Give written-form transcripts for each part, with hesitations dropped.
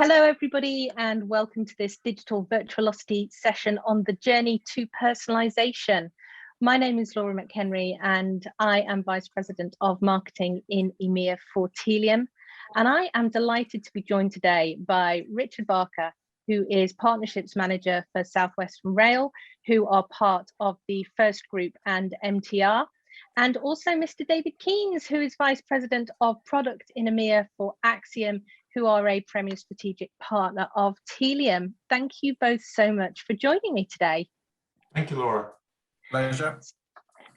Hello, everybody, and welcome to this digital Virtualocity session on the journey to personalisation. My name is Laura McHenry, and I am Vice President of Marketing in EMEA for Tealium. And I am delighted to be joined today by Richard Barker, who is Partnerships Manager for South Western Rail, who are part of the First Group and MTR, and also Mr. David Keynes, who is Vice President of Product in EMEA for Acxiom, who are a Premier Strategic Partner of Tealium. Thank you both so much for joining me today. Thank you, Laura. Pleasure.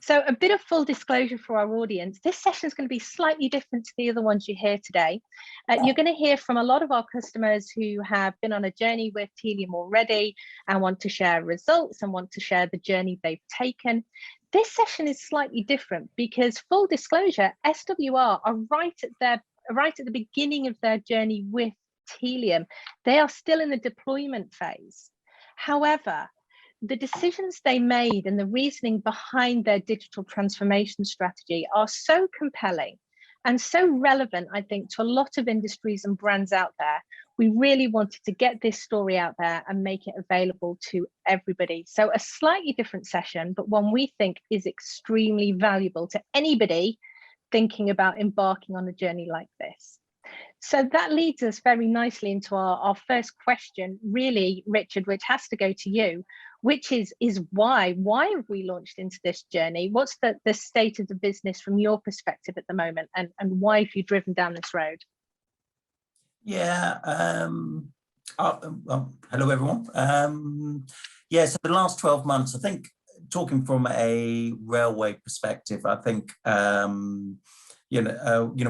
So a bit of full disclosure for our audience, this session is going to be slightly different to the other ones you hear today. You're going to hear from a lot of our customers who have been on a journey with Tealium already and want to share results and want to share the journey they've taken. This session is slightly different because, full disclosure, SWR are right at the beginning of their journey with Tealium. They are still in the deployment phase. However, the decisions they made and the reasoning behind their digital transformation strategy are so compelling and so relevant, I think, to a lot of industries and brands out there. We really wanted to get this story out there and make it available to everybody. So a slightly different session, but one we think is extremely valuable to anybody thinking about embarking on a journey like this. So that leads us very nicely into our first question, really, Richard, which has to go to you, which is why have we launched into this journey? What's the state of the business from your perspective at the moment, and why have you driven down this road? Yeah, hello everyone. So the last 12 months, I think, talking from a railway perspective, I think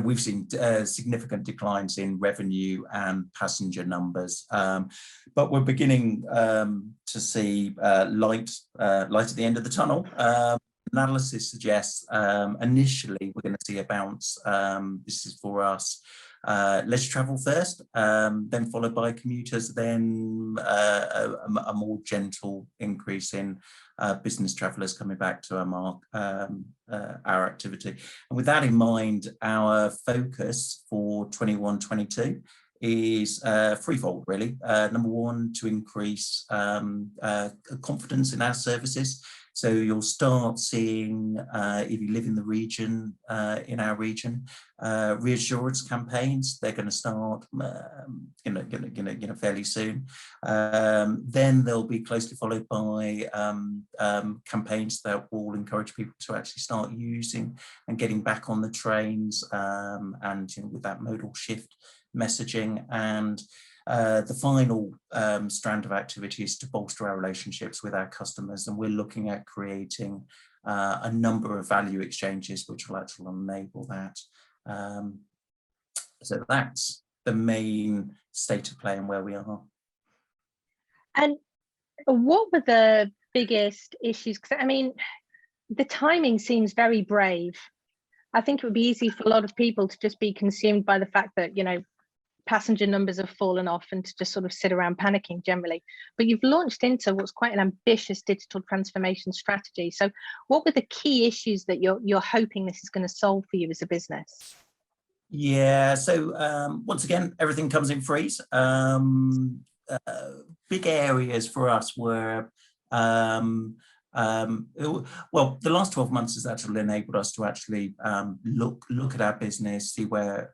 we've seen significant declines in revenue and passenger numbers, but we're beginning to see light at the end of the tunnel. Analysis suggests initially we're going to see a bounce. This is for us. Leisure travel first, then followed by commuters, then a more gentle increase in business travellers coming back to our activity. And with that in mind, our focus for 21-22 is threefold, really. Number one, to increase confidence in our services. So you'll start seeing, if you live in the region, in our region, reassurance campaigns. They're going to start, fairly soon. Then they'll be closely followed by campaigns that will encourage people to actually start using and getting back on the trains, and with that modal shift messaging. And the final strand of activity is to bolster our relationships with our customers, and we're looking at creating a number of value exchanges which will actually enable that. So that's the main state of play and where we are. And what were the biggest issues? Because I mean, the timing seems very brave. I think it would be easy for a lot of people to just be consumed by the fact that, passenger numbers have fallen off and to just sort of sit around panicking generally. But you've launched into what's quite an ambitious digital transformation strategy. So what were the key issues that you're hoping this is going to solve for you as a business? Yeah, so once again, everything comes in threes. Big areas for us were well, the last 12 months has actually enabled us to actually look at our business, see where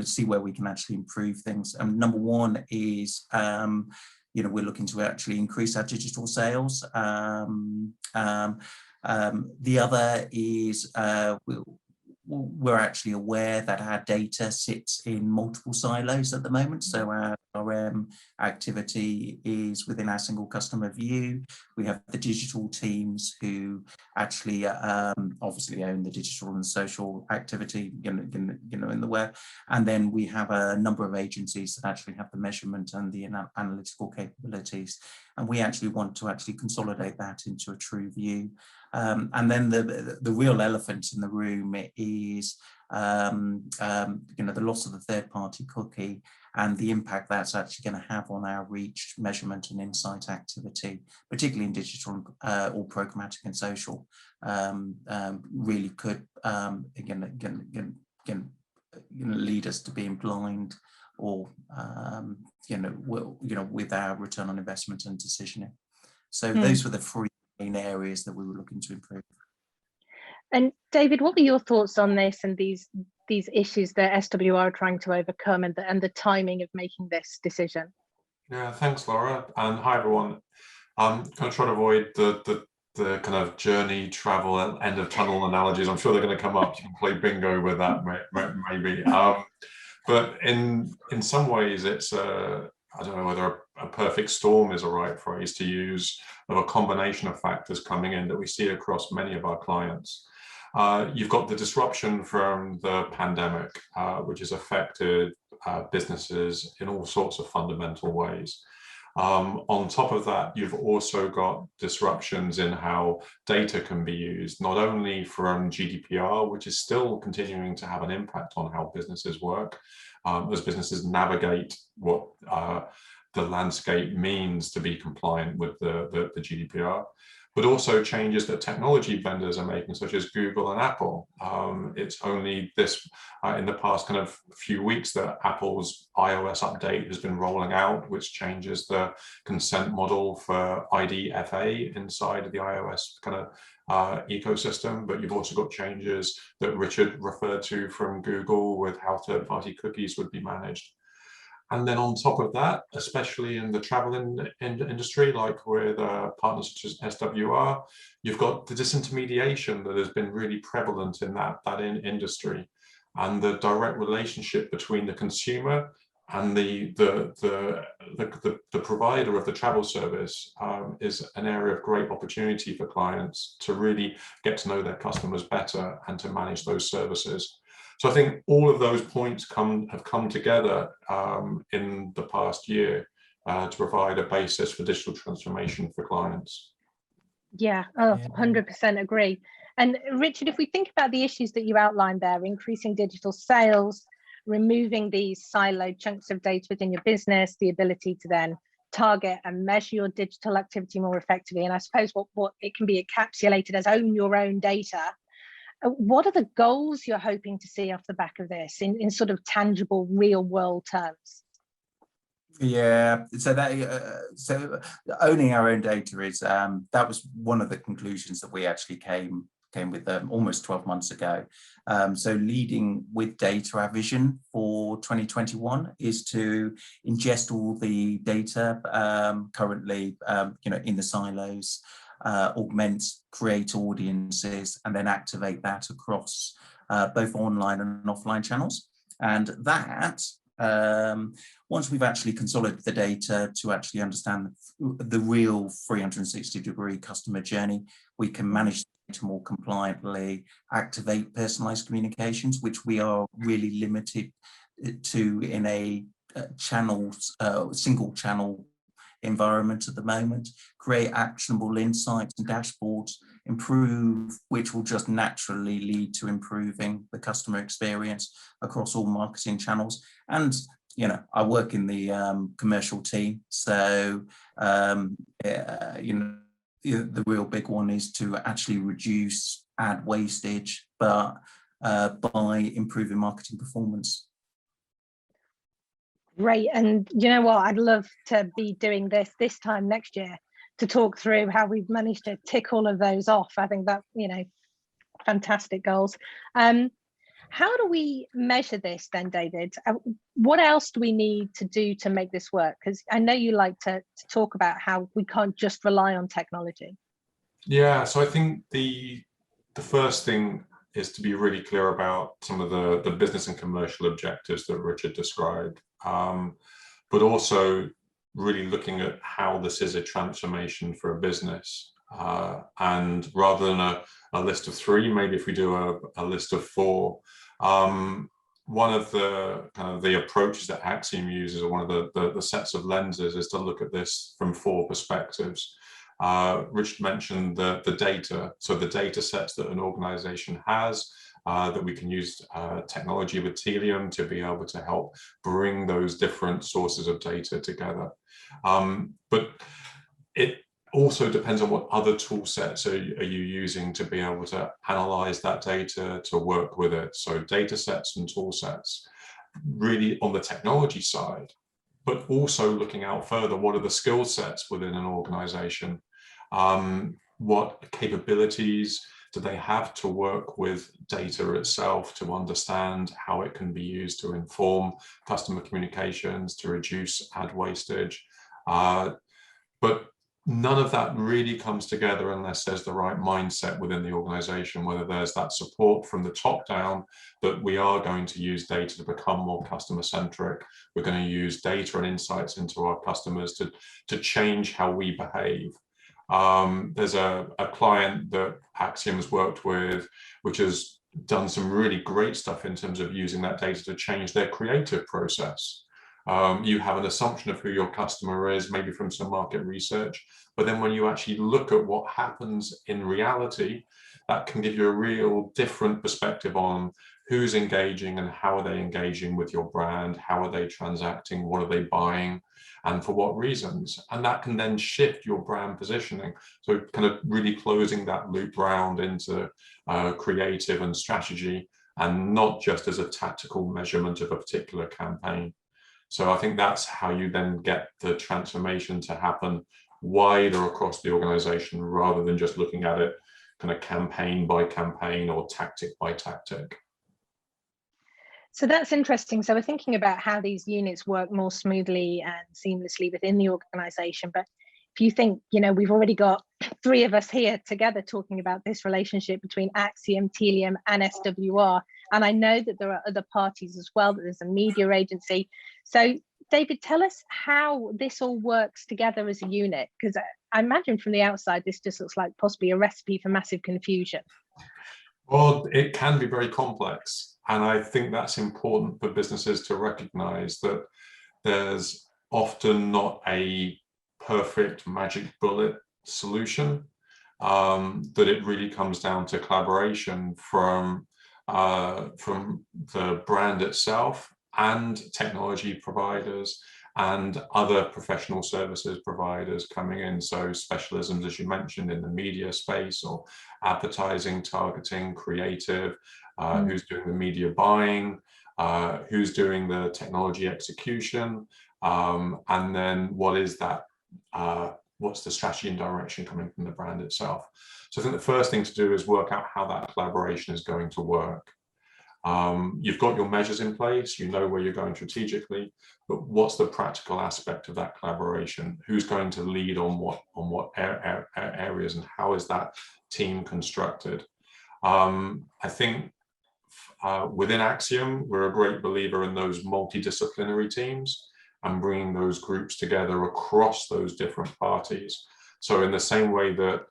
see where we can actually improve things. And number one is we're looking to actually increase our digital sales. The other is we're actually aware that our data sits in multiple silos at the moment. So our RM activity is within our single customer view. We have the digital teams who actually obviously own the digital and social activity, in the web. And then we have a number of agencies that actually have the measurement and the analytical capabilities. And we actually want to actually consolidate that into a true view. And then the real elephant in the room is the loss of the third-party cookie and the impact that's actually going to have on our reach, measurement, and insight activity, particularly in digital or programmatic and social. Really could lead us to being blind or with our return on investment and decisioning. So those were the three main areas that we were looking to improve. And David, what were your thoughts on this and these issues that SWR are trying to overcome, and the timing of making this decision? Yeah, thanks, Laura, and hi everyone. I'm going to try to avoid the kind of journey, travel, and end of tunnel analogies. I'm sure they're going to come up. You can play bingo with that, maybe. But in some ways, it's I don't know whether a perfect storm is a right phrase to use, of a combination of factors coming in that we see across many of our clients. You've got the disruption from the pandemic, which has affected businesses in all sorts of fundamental ways. On top of that, you've also got disruptions in how data can be used, not only from GDPR, which is still continuing to have an impact on how businesses work, as businesses navigate what the landscape means to be compliant with the GDPR, but also changes that technology vendors are making, such as Google and Apple. It's only in the past kind of few weeks that Apple's iOS update has been rolling out, which changes the consent model for IDFA inside of the iOS kind of ecosystem. But you've also got changes that Richard referred to from Google with how third-party cookies would be managed. And then on top of that, especially in the travel industry, like with partners such as SWR, you've got the disintermediation that has been really prevalent in that industry, and the direct relationship between the consumer and the provider of the travel service is an area of great opportunity for clients to really get to know their customers better and to manage those services. So I think all of those points have come together in the past year to provide a basis for digital transformation for clients. Yeah, 100% agree. And Richard, if we think about the issues that you outlined there, increasing digital sales, removing these siloed chunks of data within your business, the ability to then target and measure your digital activity more effectively, and I suppose what it can be encapsulated as own your own data. What are the goals you're hoping to see off the back of this in sort of tangible, real world terms? Yeah, so so owning our own data is that was one of the conclusions that we actually came with almost 12 months ago. So leading with data, our vision for 2021 is to ingest all the data currently in the silos, augment, create audiences, and then activate that across both online and offline channels. And that, once we've actually consolidated the data to actually understand the real 360-degree customer journey, we can manage data more compliantly, activate personalized communications, which we are really limited to in a single channel environment at the moment, create actionable insights and dashboards, improve, which will just naturally lead to improving the customer experience across all marketing channels. And I work in the commercial team, so the real big one is to actually reduce ad wastage, but by improving marketing performance. Great. And you know what, I'd love to be doing this time next year to talk through how we've managed to tick all of those off. I think that, fantastic goals. How do we measure this then, David? What else do we need to do to make this work? Because I know you like to talk about how we can't just rely on technology. Yeah, so I think the first thing is to be really clear about some of the business and commercial objectives that Richard described, but also really looking at how this is a transformation for a business. And rather than a list of 3, maybe if we do a list of 4, one of the approaches that Acxiom uses, or one of the sets of lenses, is to look at this from 4 perspectives. Richard mentioned the data, so the data sets that an organization has, that we can use technology with Tealium to be able to help bring those different sources of data together. But it also depends on what other tool sets are you using to be able to analyze that data, to work with it. So data sets and tool sets. really on the technology side, but also looking out further, what are the skill sets within an organization? What capabilities do they have to work with data itself to understand how it can be used to inform customer communications, to reduce ad wastage? But none of that really comes together unless there's the right mindset within the organization, whether there's that support from the top down that we are going to use data to become more customer centric. We're going to use data and insights into our customers to change how we behave. There's a client that Acxiom has worked with, which has done some really great stuff in terms of using that data to change their creative process. You have an assumption of who your customer is, maybe from some market research, but then when you actually look at what happens in reality, that can give you a real different perspective on who's engaging and how are they engaging with your brand, how are they transacting, what are they buying, and for what reasons. And that can then shift your brand positioning. So kind of really closing that loop round into creative and strategy, and not just as a tactical measurement of a particular campaign. So I think that's how you then get the transformation to happen wider across the organization, rather than just looking at it kind of campaign by campaign or tactic by tactic. So that's interesting. So we're thinking about how these units work more smoothly and seamlessly within the organization. But if you think, you know, we've already got 3 of us here together talking about this relationship between Acxiom, Tealium and SWR. And I know that there are other parties as well, that there's a media agency. So David, tell us how this all works together as a unit, because I imagine from the outside, this just looks like possibly a recipe for massive confusion. Well, it can be very complex. And I think that's important for businesses to recognize that there's often not a perfect magic bullet solution, that it really comes down to collaboration from the brand itself and technology providers and other professional services providers coming in. So specialisms, as you mentioned, in the media space or advertising, targeting, creative, who's doing the media buying, who's doing the technology execution, and then what is that, what's the strategy and direction coming from the brand itself. So I think the first thing to do is work out how that collaboration is going to work. You've got your measures in place, you know where you're going strategically, but what's the practical aspect of that collaboration? Who's going to lead on what areas, and how is that team constructed? I think within Acxiom, we're a great believer in those multidisciplinary teams and bringing those groups together across those different parties. So in the same way that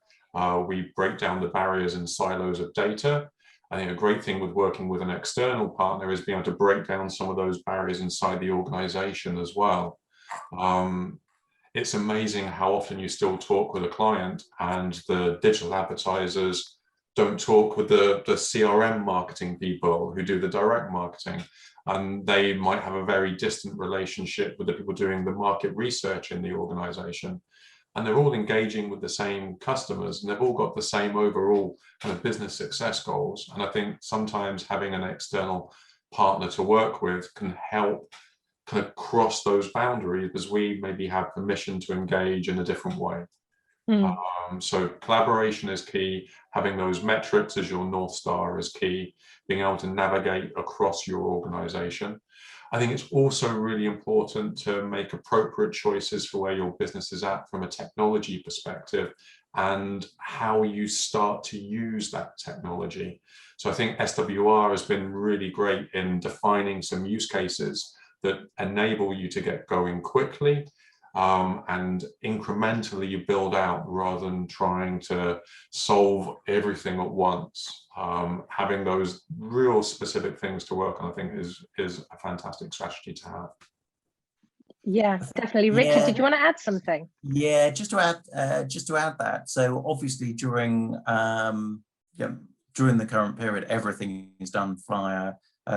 we break down the barriers and silos of data, I think a great thing with working with an external partner is being able to break down some of those barriers inside the organization as well. It's amazing how often you still talk with a client and the digital advertisers don't talk with the CRM marketing people who do the direct marketing. And they might have a very distant relationship with the people doing the market research in the organization. And they're all engaging with the same customers, and they've all got the same overall kind of business success goals. And I think sometimes having an external partner to work with can help kind of cross those boundaries, because we maybe have permission to engage in a different way. So collaboration is key. Having those metrics as your North Star is key. Being able to navigate across your organization. I think it's also really important to make appropriate choices for where your business is at from a technology perspective and how you start to use that technology. So I think SWR has been really great in defining some use cases that enable you to get going quickly, and incrementally you build out rather than trying to solve everything at once. Having those real specific things to work on, I think, is a fantastic strategy to have. Yeah, definitely. Richard, did you want to add something? Yeah, just to add that. So obviously during the current period, everything is done via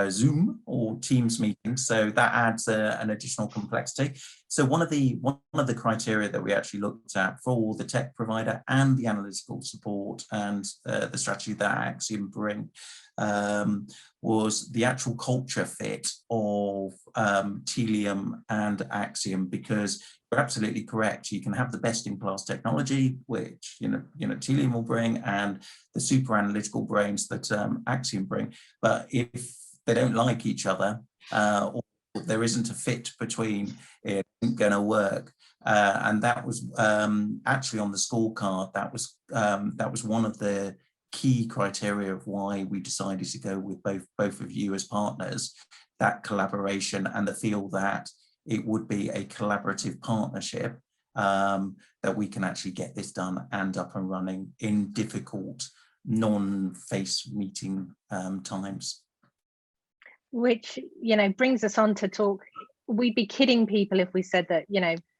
Zoom or Teams meetings, so that adds an additional complexity. So one of the criteria that we actually looked at for the tech provider and the analytical support and the strategy that Acxiom bring was the actual culture fit of Tealium and Acxiom, because you're absolutely correct. You can have the best-in-class technology, which Tealium will bring, and the super analytical brains that Acxiom bring. But if they don't like each other, or there isn't a fit between, it isn't going to work. And that was actually on the scorecard. That was one of the key criteria of why we decided to go with both of you as partners, that collaboration and the feel that it would be a collaborative partnership, that we can actually get this done and up and running in difficult non-face meeting times. Which, brings us on to talk. We'd be kidding people if we said that,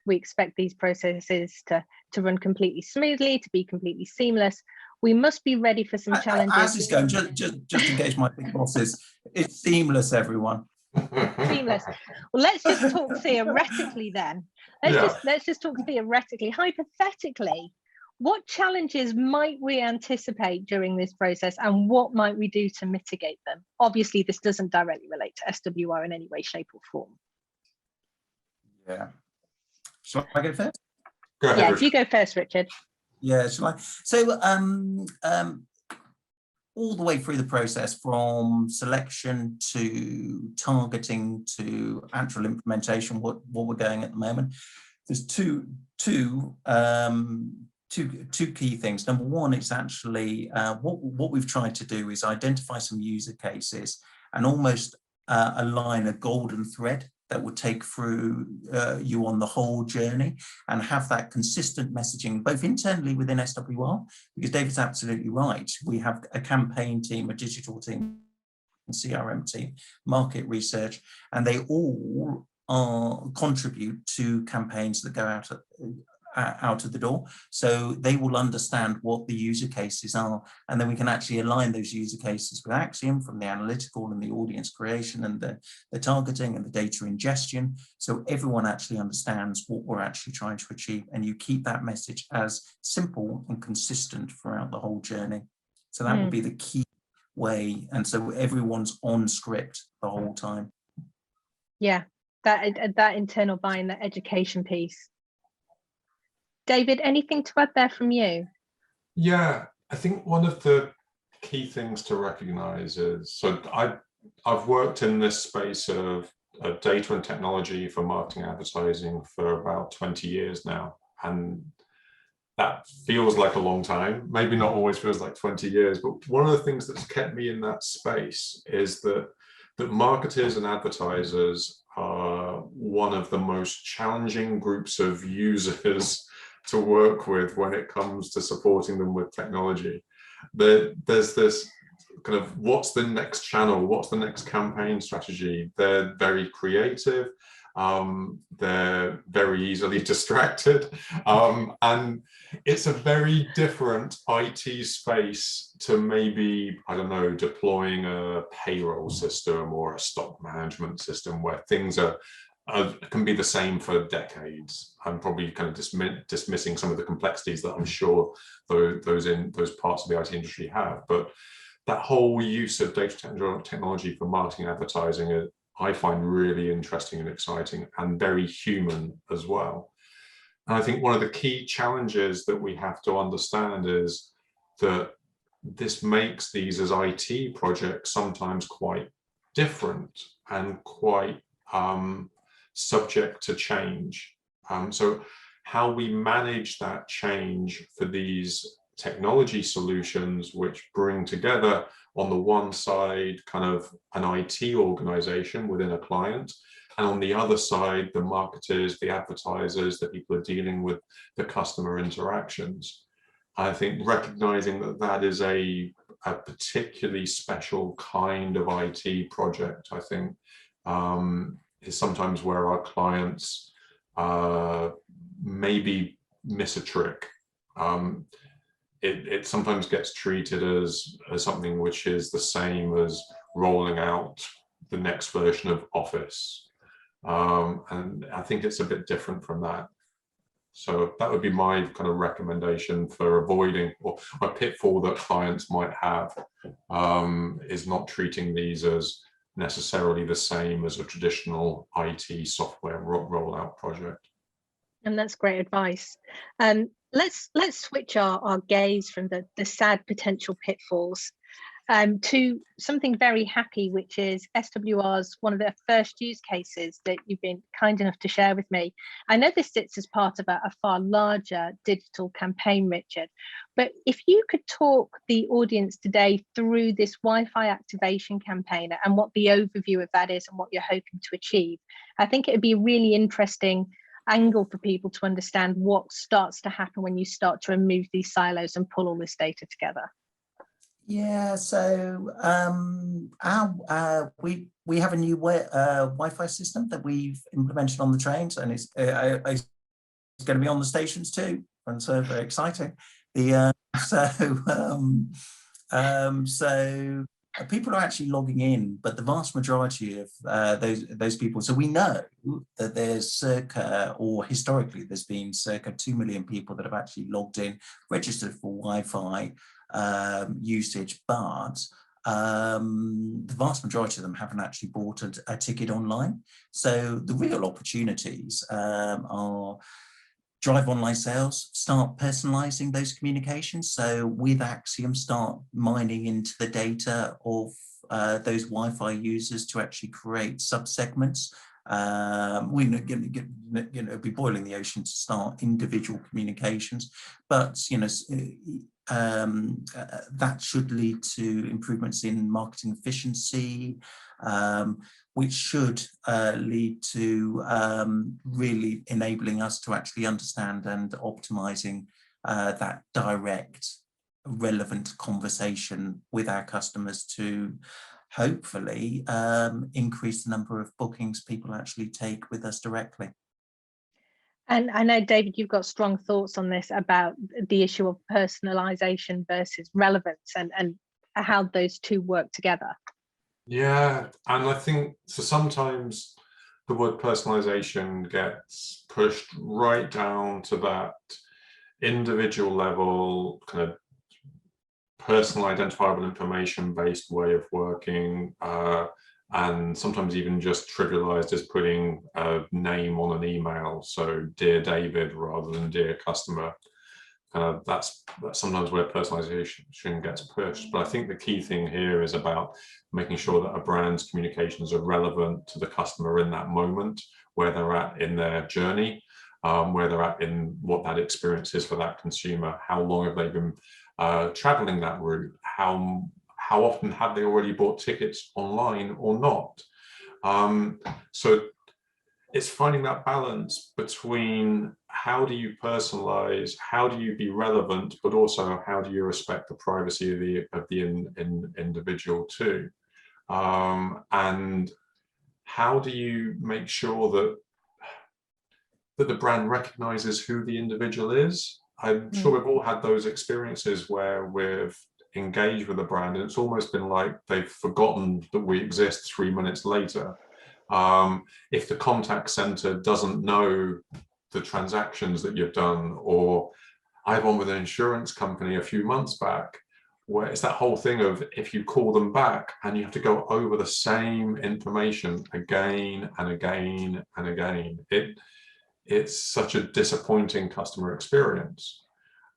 we expect these processes to run completely smoothly, to be completely seamless. We must be ready for some challenges. As it's going, just in case my big boss is, it's seamless, everyone. Seamless. Well, let's just talk theoretically then. Let's just talk theoretically. Hypothetically, what challenges might we anticipate during this process, and what might we do to mitigate them? Obviously, this doesn't directly relate to SWR in any way, shape, or form. Yeah. Shall I go first? Go ahead, yeah, Richard. you go first, Richard. Yeah, shall I? So, all the way through the process, from selection to targeting to actual implementation, what we're going at the moment, there's two key things. Number one, it's actually what we've tried to do is identify some user cases and almost align a golden thread that would take through you on the whole journey, and have that consistent messaging, both internally within SWR, because David's absolutely right. We have a campaign team, a digital team, CRM team, market research, and they all contribute to campaigns that go out of the door. So they will understand what the user cases are, and then we can actually align those user cases with Acxiom from the analytical and the audience creation and the targeting and the data ingestion. So everyone actually understands what we're actually trying to achieve, and you keep that message as simple and consistent throughout the whole journey. So that would be the key way. And so everyone's on script the whole time. Yeah, that internal buying, that education piece. David, anything to add there from you? Yeah, I think one of the key things to recognize is, so I've worked in this space of data and technology for marketing advertising for about 20 years now, and that feels like a long time. Maybe not always feels like 20 years, but one of the things that's kept me in that space is that marketers and advertisers are one of the most challenging groups of users to work with when it comes to supporting them with technology. There's this kind of, what's the next channel, what's the next campaign strategy? They're very creative, they're very easily distracted, and it's a very different IT space to maybe, I don't know, deploying a payroll system or a stock management system, where things can be the same for decades. I'm probably kind of dismissing some of the complexities that I'm sure those parts of the IT industry have, but that whole use of data technology for marketing advertising, I find really interesting and exciting, and very human as well. And I think one of the key challenges that we have to understand is that this makes these as IT projects sometimes quite different and quite subject to change. So how we manage that change for these technology solutions, which bring together, on the one side, kind of an IT organization within a client, and on the other side, the marketers, the advertisers, the people are dealing with the customer interactions. I think recognizing that that is a particularly special kind of IT project, I think, is sometimes where our clients maybe miss a trick. It sometimes gets treated as something which is the same as rolling out the next version of Office. And I think it's a bit different from that. So that would be my kind of recommendation for avoiding, or a pitfall that clients might have, is not treating these as necessarily the same as a traditional IT software rollout project. And that's great advice. Let's switch our gaze from the sad potential pitfalls to something very happy, which is SWR's one of their first use cases that you've been kind enough to share with me. I know this sits as part of a far larger digital campaign, Richard, but if you could talk the audience today through this Wi-Fi activation campaign and what the overview of that is and what you're hoping to achieve, I think it would be a really interesting angle for people to understand what starts to happen when you start to remove these silos and pull all this data together. Yeah, so we have a new Wi-Fi system that we've implemented on the trains, and it's going to be on the stations too, and so very exciting. So people are actually logging in, but the vast majority of those people. So we know that there's circa, or historically, there's been circa 2 million people that have actually logged in, registered for Wi-Fi usage, but the vast majority of them haven't actually bought a ticket online. So the real opportunities are drive online sales, start personalizing those communications. So with Acxiom, start mining into the data of those Wi-Fi users to actually create sub-segments. We're going to be boiling the ocean to start individual communications, but that should lead to improvements in marketing efficiency, which should lead to really enabling us to actually understand and optimizing that direct, relevant conversation with our customers to hopefully increase the number of bookings people actually take with us directly. And I know, David, you've got strong thoughts on this about the issue of personalization versus relevance and how those two work together. Yeah, and I think so sometimes the word personalization gets pushed right down to that individual level, kind of personal identifiable information based way of working, and sometimes even just trivialized as putting a name on an email. So dear David rather than dear customer. That's sometimes where personalization gets pushed. But I think the key thing here is about making sure that a brand's communications are relevant to the customer in that moment, where they're at in their journey, where they're at in what that experience is for that consumer. How long have they been traveling that route? How often have they already bought tickets online or not? So it's finding that balance between how do you personalize, how do you be relevant, but also how do you respect the privacy of the individual too, and how do you make sure that the brand recognizes who the individual is. I'm sure we've all had those experiences where we've engaged with a brand and it's almost been like they've forgotten that we exist 3 minutes later. If the contact center doesn't know the transactions that you've done, or I had one with an insurance company a few months back, where it's that whole thing of if you call them back and you have to go over the same information again and again and again, it's such a disappointing customer experience.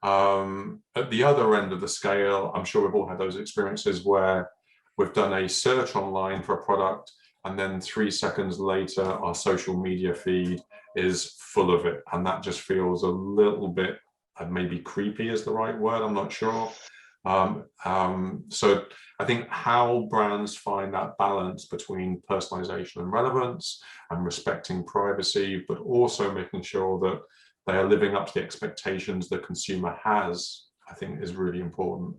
At the other end of the scale, I'm sure we've all had those experiences where we've done a search online for a product, and then 3 seconds later, our social media feed is full of it. And that just feels a little bit, maybe creepy is the right word, I'm not sure. So I think how brands find that balance between personalization and relevance and respecting privacy, but also making sure that they are living up to the expectations the consumer has, I think is really important.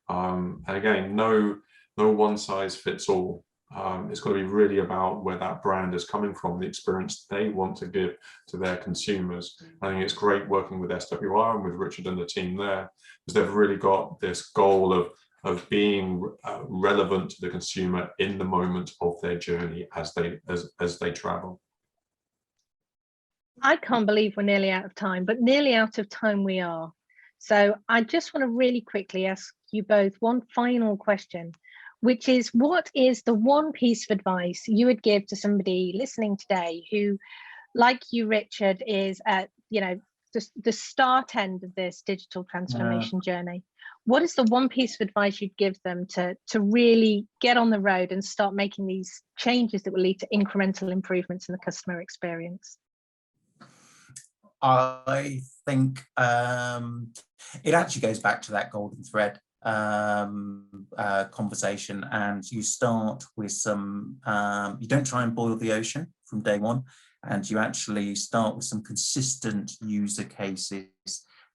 And again, no one size fits all. It's got to be really about where that brand is coming from, the experience they want to give to their consumers. I think it's great working with SWR and with Richard and the team there, because they've really got this goal of being relevant to the consumer in the moment of their journey as they travel. I can't believe we're nearly out of time, but nearly out of time we are. So I just want to really quickly ask you both one final question, which is, what is the one piece of advice you would give to somebody listening today who, like you, Richard, is at, you know, the start end of this digital transformation journey? What is the one piece of advice you'd give them to really get on the road and start making these changes that will lead to incremental improvements in the customer experience? I think it actually goes back to that golden thread conversation, and you start with some, you don't try and boil the ocean from day one, and you actually start with some consistent user cases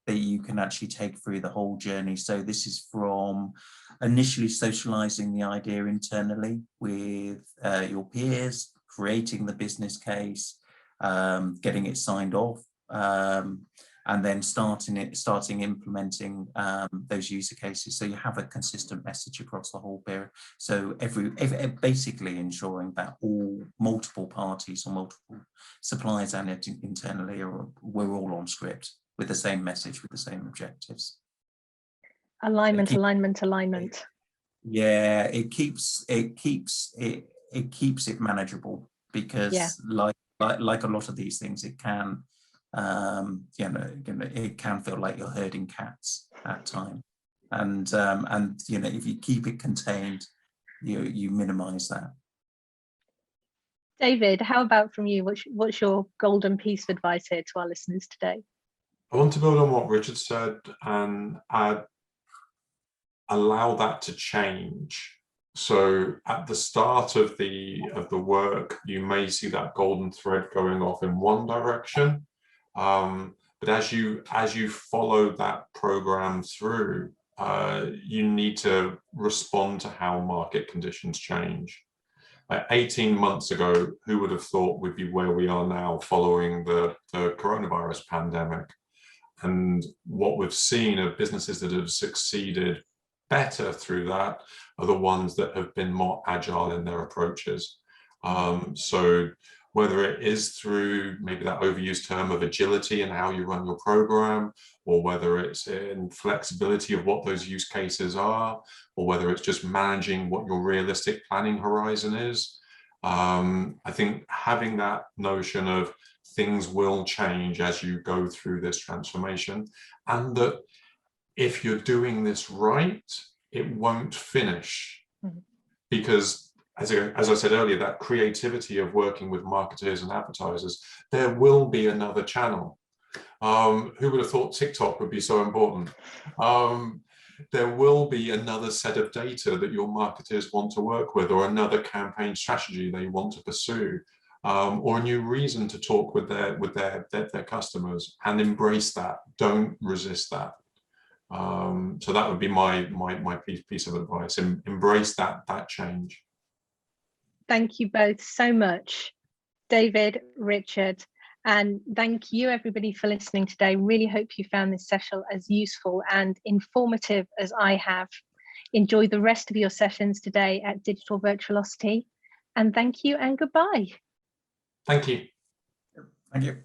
that you can actually take through the whole journey. So this is from initially socializing the idea internally with your peers, creating the business case, getting it signed off, and then starting implementing those user cases, so you have a consistent message across the whole period. So basically ensuring that multiple parties or multiple suppliers and internally we're all on script with the same message, with the same objectives. Alignment. Yeah, it keeps it manageable, because like a lot of these things, it can it can feel like you're herding cats at times, and if you keep it contained, you minimize that. David, how about from you? What's your golden piece of advice here to our listeners today? I want to build on what Richard said and allow that to change. So at the start of the work, you may see that golden thread going off in one direction, but as you follow that program through, you need to respond to how market conditions change. 18 months ago, who would have thought we'd be where we are now following the coronavirus pandemic? And what we've seen are businesses that have succeeded better through that are the ones that have been more agile in their approaches. So whether it is through maybe that overused term of agility and how you run your program, or whether it's in flexibility of what those use cases are, or whether it's just managing what your realistic planning horizon is. I think having that notion of things will change as you go through this transformation, and that if you're doing this right, it won't finish. Because as I said earlier, that creativity of working with marketers and advertisers, there will be another channel. Who would have thought TikTok would be so important? There will be another set of data that your marketers want to work with, or another campaign strategy they want to pursue, or a new reason to talk with their customers, and embrace that. Don't resist that. So that would be my piece of advice. Embrace that change. Thank you both so much, David, Richard, and thank you everybody for listening today. Really hope you found this session as useful and informative as I have. Enjoy the rest of your sessions today at Digital Virtualocity, and thank you and goodbye. Thank you. Thank you.